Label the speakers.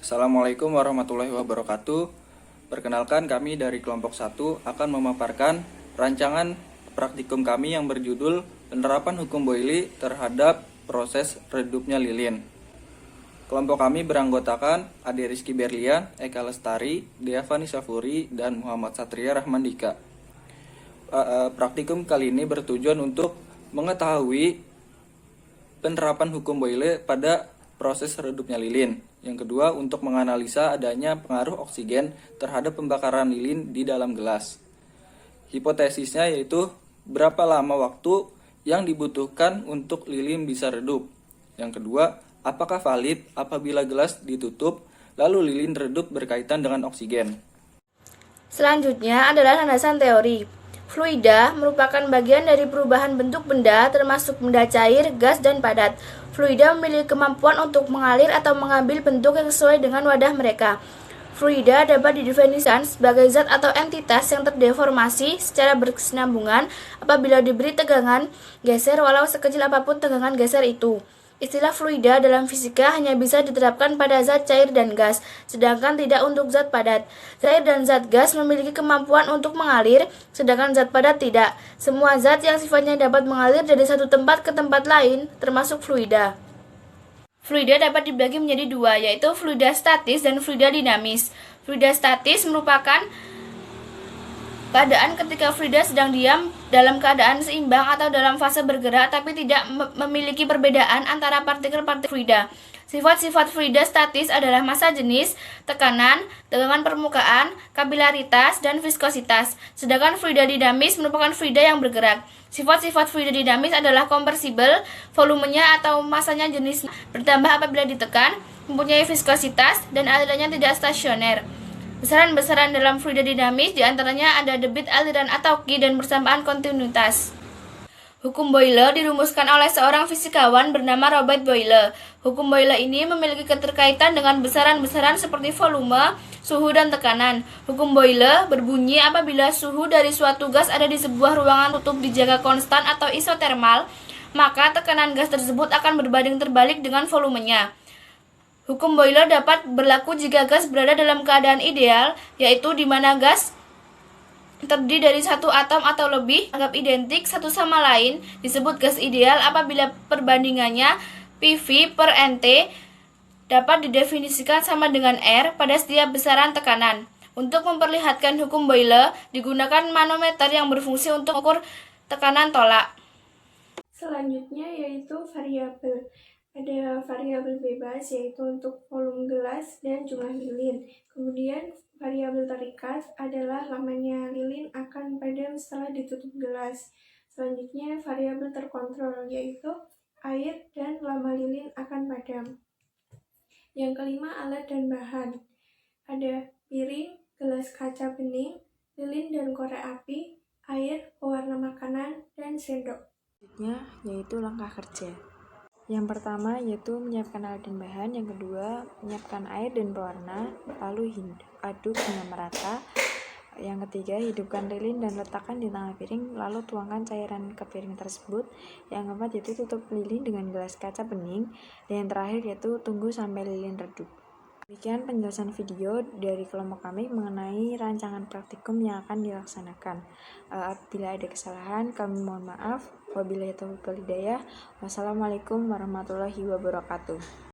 Speaker 1: Assalamualaikum warahmatullahi wabarakatuh. Perkenalkan, kami dari kelompok 1 akan memaparkan rancangan praktikum kami yang berjudul Penerapan Hukum Boyle terhadap Proses Redupnya Lilin. Kelompok kami beranggotakan Ade Rizky Berlian, Eka Lestari, Dea Fani Safuri, dan Muhammad Satria Rahmandika. Praktikum kali ini bertujuan untuk mengetahui penerapan hukum Boyle pada proses redupnya lilin. Yang kedua, untuk menganalisa adanya pengaruh oksigen terhadap pembakaran lilin di dalam gelas. Hipotesisnya yaitu berapa lama waktu yang dibutuhkan untuk lilin bisa redup. Yang kedua, apakah valid apabila gelas ditutup lalu lilin redup berkaitan dengan oksigen.
Speaker 2: Selanjutnya adalah landasan teori. Fluida merupakan bagian dari perubahan bentuk benda termasuk benda cair, gas, dan padat. Fluida memiliki kemampuan untuk mengalir atau mengambil bentuk yang sesuai dengan wadah mereka. Fluida dapat didefinisikan sebagai zat atau entitas yang terdeformasi secara berkesinambungan apabila diberi tegangan geser walau sekecil apapun tegangan geser itu. Istilah fluida dalam fisika hanya bisa diterapkan pada zat cair dan gas, sedangkan tidak untuk zat padat. Cair dan zat gas memiliki kemampuan untuk mengalir, sedangkan zat padat tidak. Semua zat yang sifatnya dapat mengalir dari satu tempat ke tempat lain, termasuk fluida. Fluida dapat dibagi menjadi dua, yaitu fluida statis dan fluida dinamis. Fluida statis merupakan keadaan ketika fluida sedang diam dalam keadaan seimbang atau dalam fase bergerak tapi tidak memiliki perbedaan antara partikel-partikel fluida. Sifat-sifat fluida statis adalah massa jenis, tekanan, tegangan permukaan, kapilaritas, dan viskositas. Sedangkan fluida dinamis merupakan fluida yang bergerak. Sifat-sifat fluida dinamis adalah kompresibel, volumenya atau masanya jenis bertambah apabila ditekan, mempunyai viskositas, dan alirannya tidak stasioner. Besaran-besaran dalam fluida dinamis diantaranya ada debit, aliran, atau Q, dan bersamaan kontinuitas. Hukum Boyle dirumuskan oleh seorang fisikawan bernama Robert Boyle. Hukum Boyle ini memiliki keterkaitan dengan besaran-besaran seperti volume, suhu, dan tekanan. Hukum Boyle berbunyi apabila suhu dari suatu gas ada di sebuah ruangan tutup dijaga konstan atau isotermal, maka tekanan gas tersebut akan berbanding terbalik dengan volumenya. Hukum Boyle dapat berlaku jika gas berada dalam keadaan ideal, yaitu di mana gas terdiri dari satu atom atau lebih, anggap identik satu sama lain, disebut gas ideal apabila perbandingannya PV per NT dapat didefinisikan sama dengan R pada setiap besaran tekanan. Untuk memperlihatkan hukum Boyle, digunakan manometer yang berfungsi untuk mengukur tekanan tolak.
Speaker 3: Selanjutnya yaitu variabel. Ada variabel bebas yaitu untuk volume gelas dan jumlah lilin. Kemudian variabel terikat adalah lamanya lilin akan padam setelah ditutup gelas. Selanjutnya variabel terkontrol yaitu air dan lama lilin akan padam. Yang kelima alat dan bahan. Ada piring, gelas kaca bening, lilin dan korek api, air, pewarna makanan, dan sendok.
Speaker 4: Selanjutnya yaitu langkah kerja. Yang pertama yaitu menyiapkan alat dan bahan, yang kedua menyiapkan air dan pewarna, lalu aduk hingga merata. Yang ketiga hidupkan lilin dan letakkan di tengah piring, lalu tuangkan cairan ke piring tersebut. Yang keempat yaitu tutup lilin dengan gelas kaca bening, dan yang terakhir yaitu tunggu sampai lilin redup. Demikian penjelasan video dari kelompok kami mengenai rancangan praktikum yang akan dilaksanakan. Apabila ada kesalahan, kami mohon maaf. Wabillahi taufiq wal hidayah. Wassalamualaikum warahmatullahi wabarakatuh.